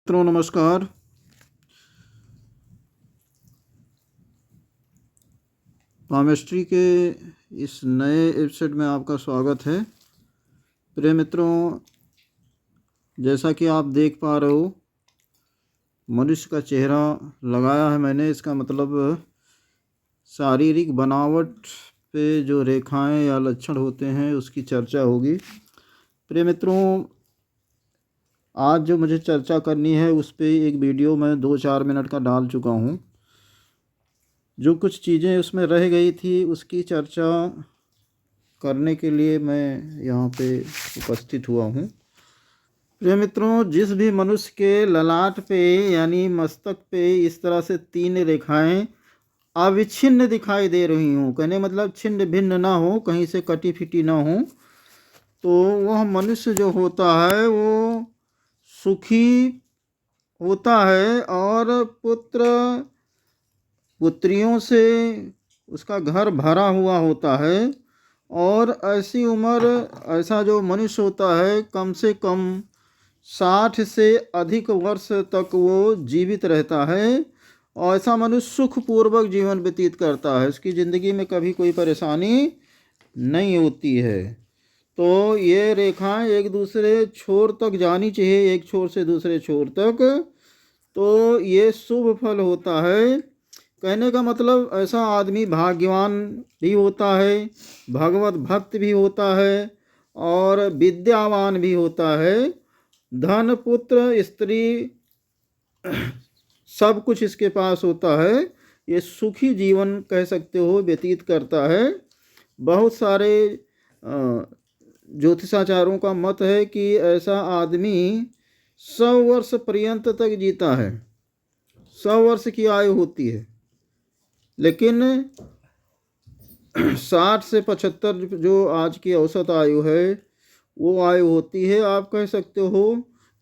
मित्रों नमस्कार। पामेस्ट्री के इस नए एपिसोड में आपका स्वागत है। प्रिय मित्रों, जैसा कि आप देख पा रहे हो, मनुष्य का चेहरा लगाया है मैंने। इसका मतलब शारीरिक बनावट पे जो रेखाएं या लक्षण होते हैं उसकी चर्चा होगी। प्रिय मित्रों, आज जो मुझे चर्चा करनी है उस पे एक वीडियो मैं 2-4 मिनट का डाल चुका हूँ। जो कुछ चीज़ें उसमें रह गई थी उसकी चर्चा करने के लिए मैं यहाँ पे उपस्थित हुआ हूँ। प्रिय मित्रों, जिस भी मनुष्य के ललाट पे यानी मस्तक पे इस तरह से 3 रेखाएं अविच्छिन्न दिखाई दे रही हों, कहने मतलब छिन्न भिन्न ना हो, कहीं से कटी फिटी ना हो, तो वह मनुष्य जो होता है वो सुखी होता है और पुत्र पुत्रियों से उसका घर भरा हुआ होता है। और ऐसी उम्र ऐसा जो मनुष्य होता है कम से कम 60 से अधिक वर्ष तक वो जीवित रहता है और ऐसा मनुष्य सुखपूर्वक जीवन व्यतीत करता है। उसकी ज़िंदगी में कभी कोई परेशानी नहीं होती है। तो ये रेखाएं एक दूसरे छोर तक जानी चाहिए, एक छोर से दूसरे छोर तक, तो ये शुभ फल होता है। कहने का मतलब ऐसा आदमी भाग्यवान भी होता है, भगवत भक्त भी होता है और विद्यावान भी होता है। धन पुत्र स्त्री सब कुछ इसके पास होता है। ये सुखी जीवन कह सकते हो व्यतीत करता है। बहुत सारे ज्योतिषाचार्यों का मत है कि ऐसा आदमी 100 वर्ष पर्यंत तक जीता है, 100 वर्ष की आयु होती है। लेकिन 60 से 75 जो आज की औसत आयु है वो आयु होती है। आप कह सकते हो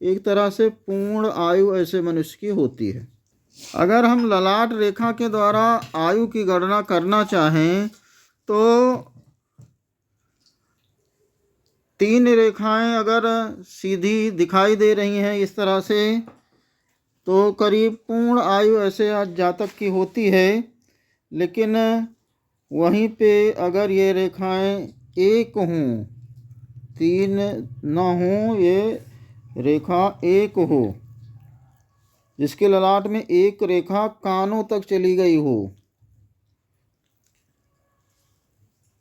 एक तरह से पूर्ण आयु ऐसे मनुष्य की होती है। अगर हम ललाट रेखा के द्वारा आयु की गणना करना चाहें तो 3 रेखाएं अगर सीधी दिखाई दे रही हैं इस तरह से, तो करीब पूर्ण आयु ऐसे आज जातक की होती है। लेकिन वहीं पे अगर ये रेखाएं एक हों, 3 ना हों, ये रेखा एक हो, जिसके ललाट में एक रेखा कानों तक चली गई हो,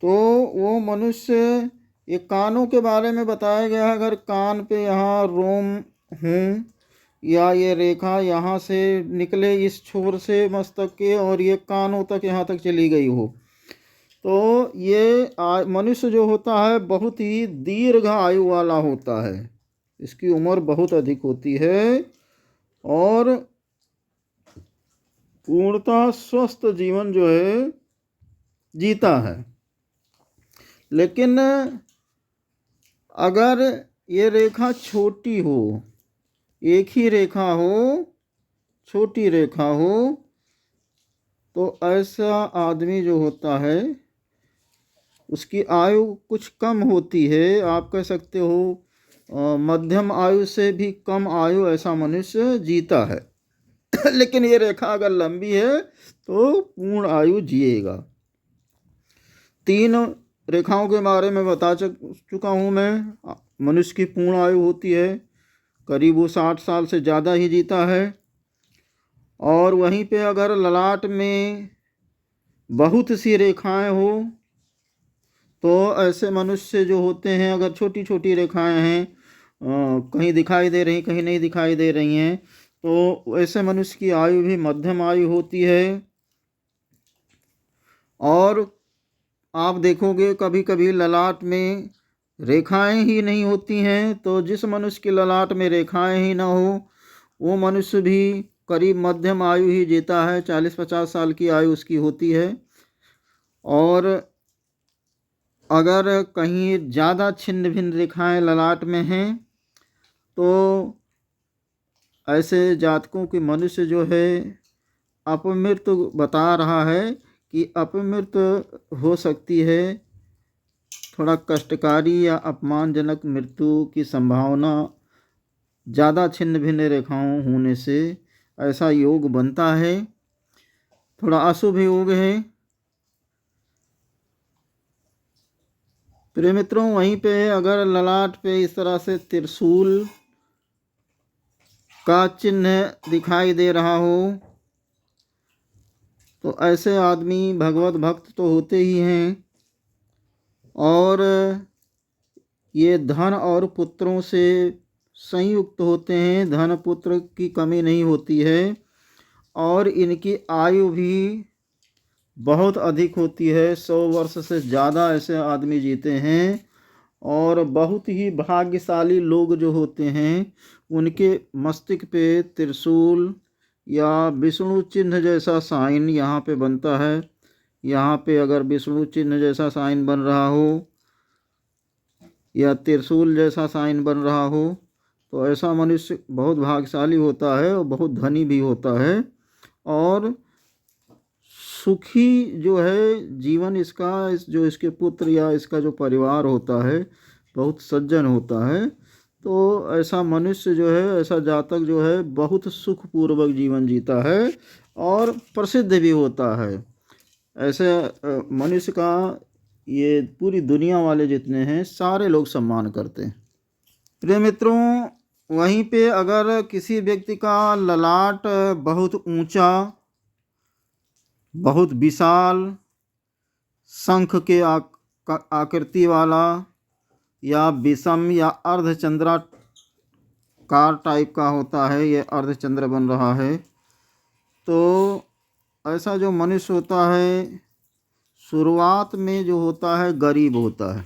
तो वो मनुष्य, ये कानों के बारे में बताया गया है। अगर कान पे यहाँ रोम हूँ या ये रेखा यहाँ से निकले इस छोर से मस्तक के और ये कानों तक यहाँ तक चली गई हो, तो ये मनुष्य जो होता है बहुत ही दीर्घ आयु वाला होता है। इसकी उम्र बहुत अधिक होती है और पूर्णतः स्वस्थ जीवन जो है जीता है। लेकिन अगर ये रेखा छोटी हो, एक ही रेखा हो, छोटी रेखा हो, तो ऐसा आदमी जो होता है उसकी आयु कुछ कम होती है। आप कह सकते हो मध्यम आयु से भी कम आयु ऐसा मनुष्य जीता है। लेकिन ये रेखा अगर लंबी है तो पूर्ण आयु जिएगा। 3 रेखाओं के बारे में बता चुका हूँ मैं। मनुष्य की पूर्ण आयु होती है, करीब वो 60 साल से ज़्यादा ही जीता है। और वहीं पे अगर ललाट में बहुत सी रेखाएं हो, तो ऐसे मनुष्य जो होते हैं, अगर छोटी छोटी रेखाएं हैं, कहीं दिखाई दे रही कहीं नहीं दिखाई दे रही हैं, तो ऐसे मनुष्य की आयु भी मध्यम आयु होती है। और आप देखोगे कभी कभी ललाट में रेखाएं ही नहीं होती हैं, तो जिस मनुष्य की ललाट में रेखाएं ही ना हो वो मनुष्य भी करीब मध्यम आयु ही जीता है, 40-50 साल की आयु उसकी होती है। और अगर कहीं ज़्यादा छिन्न भिन्न रेखाएं ललाट में हैं, तो ऐसे जातकों के मनुष्य जो है अपमृत्यु बता रहा है कि अपमृत्यु हो सकती है। थोड़ा कष्टकारी या अपमानजनक मृत्यु की संभावना ज़्यादा छिन्न भिन्न रेखाओं होने से ऐसा योग बनता है, थोड़ा अशुभ योग है। प्रिय मित्रों, वहीं पे अगर ललाट पे इस तरह से त्रिशूल का चिन्ह दिखाई दे रहा हो तो ऐसे आदमी भगवत भक्त तो होते ही हैं, और ये धन और पुत्रों से संयुक्त होते हैं, धन पुत्र की कमी नहीं होती है, और इनकी आयु भी बहुत अधिक होती है, 100 वर्ष से ज़्यादा ऐसे आदमी जीते हैं। और बहुत ही भाग्यशाली लोग जो होते हैं उनके मस्तिष्क पे त्रिशूल या विष्णु चिन्ह जैसा साइन यहाँ पे बनता है। यहाँ पे अगर विष्णु चिन्ह जैसा साइन बन रहा हो या त्रिशूल जैसा साइन बन रहा हो तो ऐसा मनुष्य बहुत भाग्यशाली होता है और बहुत धनी भी होता है, और सुखी जो है जीवन इसका, जो इसके पुत्र या इसका जो परिवार होता है बहुत सज्जन होता है। तो ऐसा मनुष्य जो है, ऐसा जातक जो है बहुत सुखपूर्वक जीवन जीता है और प्रसिद्ध भी होता है। ऐसे मनुष्य का ये पूरी दुनिया वाले जितने हैं सारे लोग सम्मान करते हैं। प्रिय मित्रों, वहीं पे अगर किसी व्यक्ति का ललाट बहुत ऊंचा, बहुत विशाल, शंख के आकृति वाला या विषम या अर्धचंद्राकार टाइप का होता है, ये अर्धचंद्र बन रहा है, तो ऐसा जो मनुष्य होता है शुरुआत में जो होता है गरीब होता है।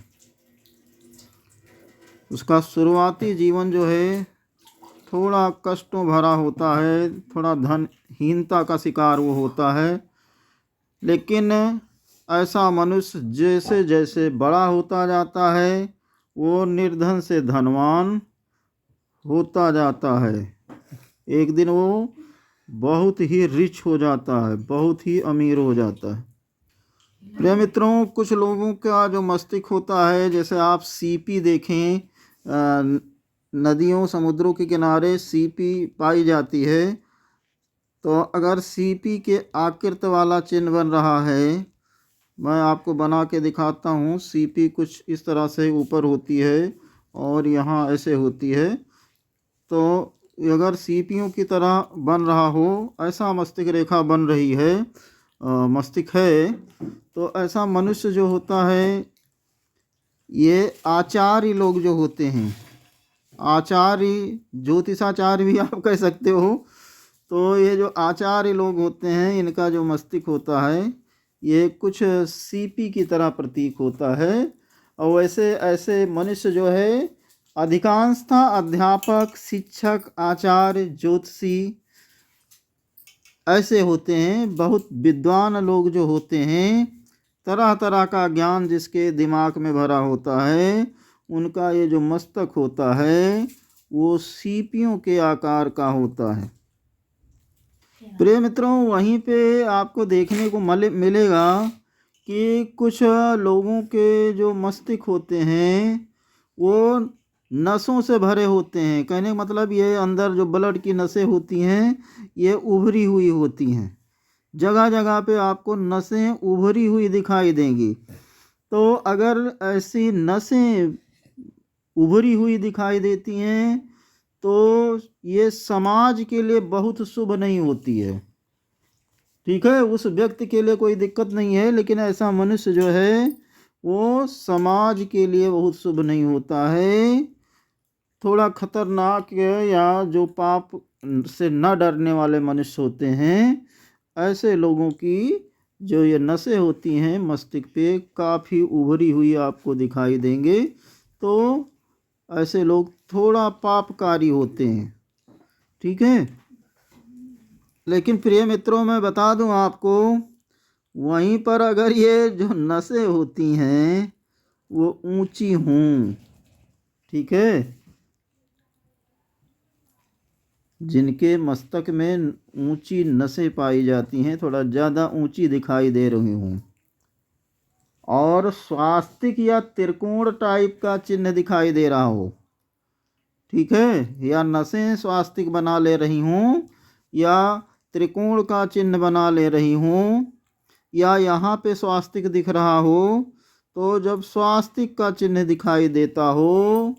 उसका शुरुआती जीवन जो है थोड़ा कष्टों भरा होता है, थोड़ा धनहीनता का शिकार वो होता है। लेकिन ऐसा मनुष्य जैसे जैसे बड़ा होता जाता है वो निर्धन से धनवान होता जाता है। एक दिन वो बहुत ही रिच हो जाता है, बहुत ही अमीर हो जाता है। प्रिय मित्रों, कुछ लोगों का जो मस्तिष्क होता है, जैसे आप सीपी देखें, नदियों समुद्रों के किनारे सीपी पाई जाती है, तो अगर सीपी के आकृत वाला चिन्ह बन रहा है, मैं आपको बना के दिखाता हूँ। सीपी कुछ इस तरह से ऊपर होती है और यहाँ ऐसे होती है, तो अगर सीपियों की तरह बन रहा हो, ऐसा मस्तिष्क रेखा बन रही है, मस्तिष्क है, तो ऐसा मनुष्य जो होता है, ये आचार्य लोग जो होते हैं, आचार्य ज्योतिषाचार्य भी आप कह सकते हो, तो ये जो आचार्य लोग होते हैं इनका जो मस्तिष्क होता है ये कुछ सीपी की तरह प्रतीक होता है। और वैसे ऐसे मनुष्य जो है अधिकांशतः अध्यापक, शिक्षक, आचार्य, ज्योतिषी ऐसे होते हैं। बहुत विद्वान लोग जो होते हैं, तरह तरह का ज्ञान जिसके दिमाग में भरा होता है, उनका ये जो मस्तक होता है वो सीपियों के आकार का होता है। प्रिय मित्रों, वहीं पे आपको देखने को मिलेगा कि कुछ लोगों के जो मस्तिष्क होते हैं वो नसों से भरे होते हैं। कहने का मतलब ये अंदर जो ब्लड की नसें होती हैं ये उभरी हुई होती हैं, जगह जगह पे आपको नसें उभरी हुई दिखाई देंगी। तो अगर ऐसी नसें उभरी हुई दिखाई देती हैं तो ये समाज के लिए बहुत शुभ नहीं होती है। ठीक है, उस व्यक्ति के लिए कोई दिक्कत नहीं है, लेकिन ऐसा मनुष्य जो है वो समाज के लिए बहुत शुभ नहीं होता है। थोड़ा खतरनाक या जो पाप से न डरने वाले मनुष्य होते हैं, ऐसे लोगों की जो ये नसें होती हैं मस्तिष्क पे काफ़ी उभरी हुई आपको दिखाई देंगे। तो ऐसे लोग थोड़ा पापकारी होते हैं। ठीक है, लेकिन प्रिय मित्रों मैं बता दूं आपको, वहीं पर अगर ये जो नसें होती हैं वो ऊंची हों, ठीक है, जिनके मस्तक में ऊंची नसें पाई जाती हैं, थोड़ा ज़्यादा ऊंची दिखाई दे रही हों, और स्वास्तिक या त्रिकोण टाइप का चिन्ह दिखाई दे रहा हो, ठीक है, या नसें स्वास्तिक बना ले रही हूँ, या त्रिकोण का चिन्ह बना ले रही हूँ, या यहाँ पे स्वास्तिक दिख रहा हो, तो जब स्वास्तिक का चिन्ह दिखाई देता हो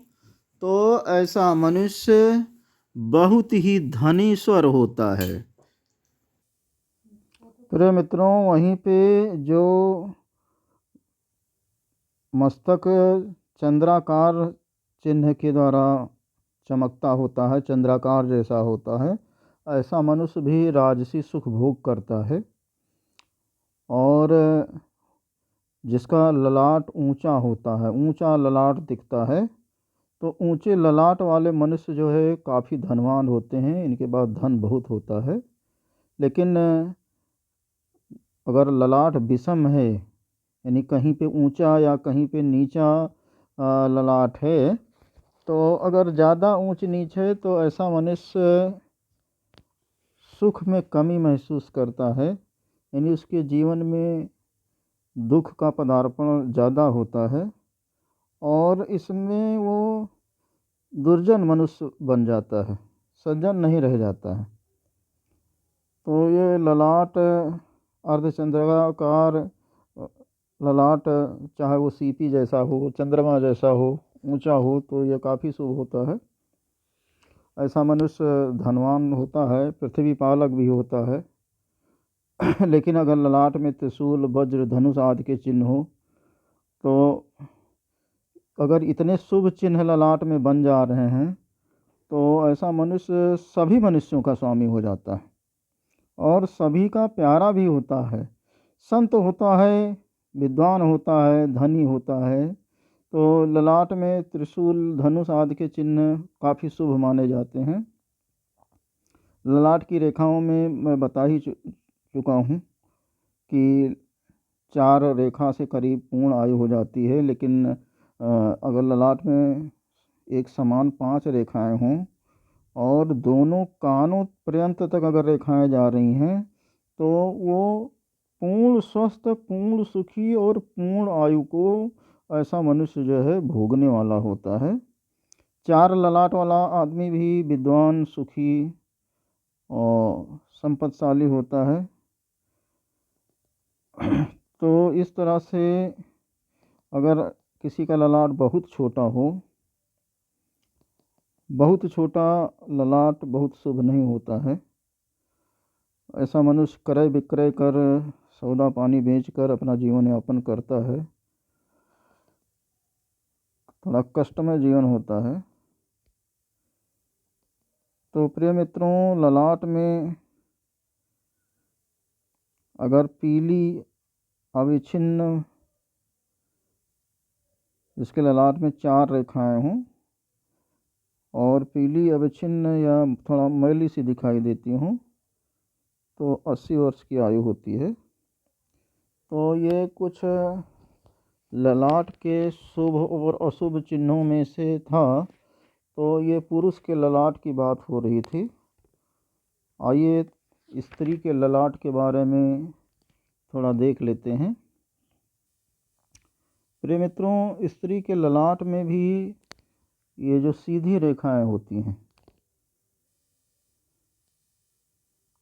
तो ऐसा मनुष्य बहुत ही धनीश्वर होता है। प्रिय मित्रों, वहीं पे जो मस्तक चंद्राकार चिन्ह के द्वारा चमकता होता है, चंद्राकार जैसा होता है, ऐसा मनुष्य भी राजसी सुख भोग करता है। और जिसका ललाट ऊंचा होता है, ऊंचा ललाट दिखता है, तो ऊंचे ललाट वाले मनुष्य जो है काफ़ी धनवान होते हैं, इनके पास धन बहुत होता है। लेकिन अगर ललाट विषम है, यानी कहीं पे ऊंचा या कहीं पे नीचा ललाट है, तो अगर ज़्यादा ऊंच नीच है तो ऐसा मनुष्य सुख में कमी महसूस करता है, यानी उसके जीवन में दुख का पदार्पण ज़्यादा होता है और इसमें वो दुर्जन मनुष्य बन जाता है, सज्जन नहीं रह जाता है। तो ये ललाट अर्धचंद्राकार ललाट, चाहे वो सीपी जैसा हो, चंद्रमा जैसा हो, ऊंचा हो, तो ये काफ़ी शुभ होता है। ऐसा मनुष्य धनवान होता है, पृथ्वी पालक भी होता है। लेकिन अगर ललाट में त्रिशूल, वज्र, धनुष आदि के चिन्ह हो, तो अगर इतने शुभ चिन्ह ललाट में बन जा रहे हैं तो ऐसा मनुष्य सभी मनुष्यों का स्वामी हो जाता है और सभी का प्यारा भी होता है। संत होता है, विद्वान होता है, धनी होता है। तो ललाट में त्रिशूल, धनुष आदि के चिन्ह काफ़ी शुभ माने जाते हैं। ललाट की रेखाओं में मैं बता ही चुका हूँ कि 4 रेखा से करीब पूर्ण आयु हो जाती है। लेकिन अगर ललाट में एक समान 5 रेखाएं हों और दोनों कानों पर्यंत तक अगर रेखाएं जा रही हैं, तो वो पूर्ण स्वस्थ, पूर्ण सुखी और पूर्ण आयु को ऐसा मनुष्य जो है भोगने वाला होता है। 4 ललाट वाला आदमी भी विद्वान, सुखी और संपत्तिशाली होता है। तो इस तरह से अगर किसी का ललाट बहुत छोटा हो, बहुत छोटा ललाट बहुत शुभ नहीं होता है। ऐसा मनुष्य क्रय विक्रय कर, सौदा पानी बेचकर अपना जीवन यापन करता है, थोड़ा कष्टमय जीवन होता है। तो प्रिय मित्रों, ललाट में अगर पीली अविच्छिन्न, जिसके ललाट में 4 रेखाएं हों और पीली अविच्छिन्न या थोड़ा मैली सी दिखाई देती हूँ, तो 80 वर्ष की आयु होती है। तो ये कुछ ललाट के शुभ और अशुभ चिन्हों में से था। तो ये पुरुष के ललाट की बात हो रही थी। आइए स्त्री के ललाट के बारे में थोड़ा देख लेते हैं। प्रिय मित्रों, स्त्री के ललाट में भी ये जो सीधी रेखाएं होती हैं,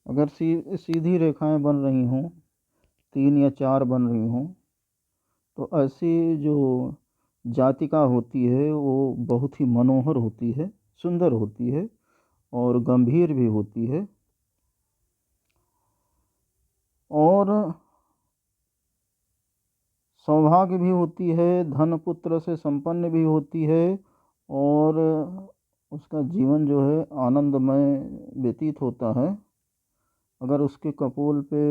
अगर सीधी रेखाएं बन रही हों, 3 या 4 बन रही हों, तो ऐसी जो जातिका होती है वो बहुत ही मनोहर होती है, सुंदर होती है और गंभीर भी होती है और सौभाग्य भी होती है, धन पुत्र से संपन्न भी होती है और उसका जीवन जो है आनंदमय व्यतीत होता है। अगर उसके कपोल पे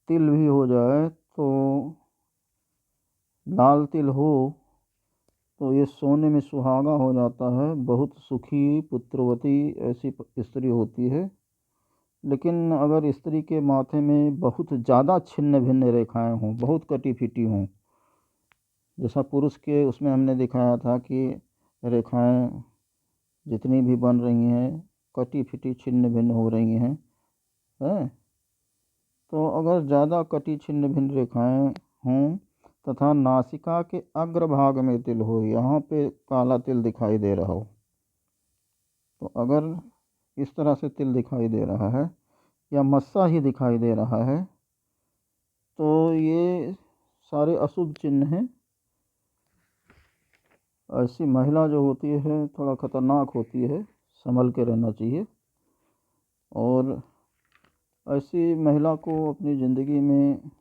तिल भी हो जाए, तो लाल तिल हो, तो ये सोने में सुहागा हो जाता है, बहुत सुखी पुत्रवती ऐसी स्त्री होती है। लेकिन अगर स्त्री के माथे में बहुत ज़्यादा छिन्न भिन्न रेखाएं हों, बहुत कटी फिटी हों, जैसा पुरुष के उसमें हमने दिखाया था कि रेखाएं जितनी भी बन रही हैं कटी फिटी छिन्न भिन्न हो रही हैं, तो अगर ज़्यादा कटी छिन्न भिन्न रेखाएं हों तथा नासिका के अग्रभाग में तिल हो, यहाँ पे काला तिल दिखाई दे रहा हो, तो अगर इस तरह से तिल दिखाई दे रहा है या मस्सा ही दिखाई दे रहा है तो ये सारे अशुभ चिन्ह हैं। ऐसी महिला जो होती है थोड़ा ख़तरनाक होती है, संभल के रहना चाहिए। और ऐसी महिला को अपनी ज़िंदगी में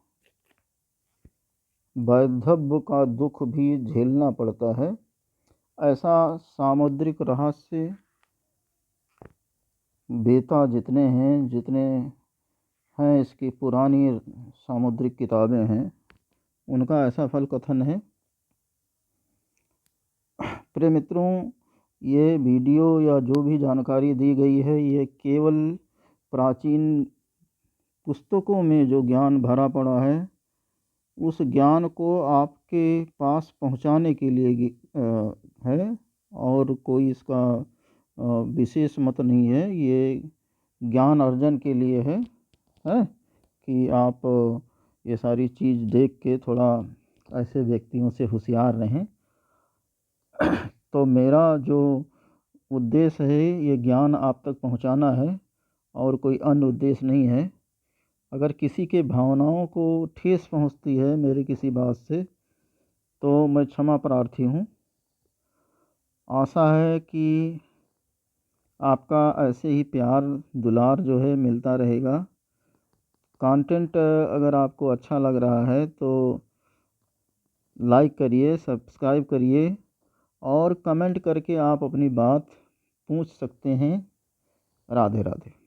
वैधव्य का दुख भी झेलना पड़ता है। ऐसा सामुद्रिक रहस्य वेता जितने हैं इसकी पुरानी सामुद्रिक किताबें हैं, उनका ऐसा फल कथन है। प्रिय मित्रों, ये वीडियो या जो भी जानकारी दी गई है ये केवल प्राचीन पुस्तकों में जो ज्ञान भरा पड़ा है उस ज्ञान को आपके पास पहुंचाने के लिए है, और कोई इसका विशेष मत नहीं है। ये ज्ञान अर्जन के लिए है कि आप ये सारी चीज़ देख के थोड़ा ऐसे व्यक्तियों से होशियार रहें। तो मेरा जो उद्देश्य है ये ज्ञान आप तक पहुंचाना है और कोई अन्य उद्देश्य नहीं है। अगर किसी के भावनाओं को ठेस पहुंचती है मेरी किसी बात से तो मैं क्षमा प्रार्थी हूं। आशा है कि आपका ऐसे ही प्यार दुलार जो है मिलता रहेगा। कंटेंट अगर आपको अच्छा लग रहा है तो लाइक करिए, सब्सक्राइब करिए और कमेंट करके आप अपनी बात पूछ सकते हैं। राधे राधे।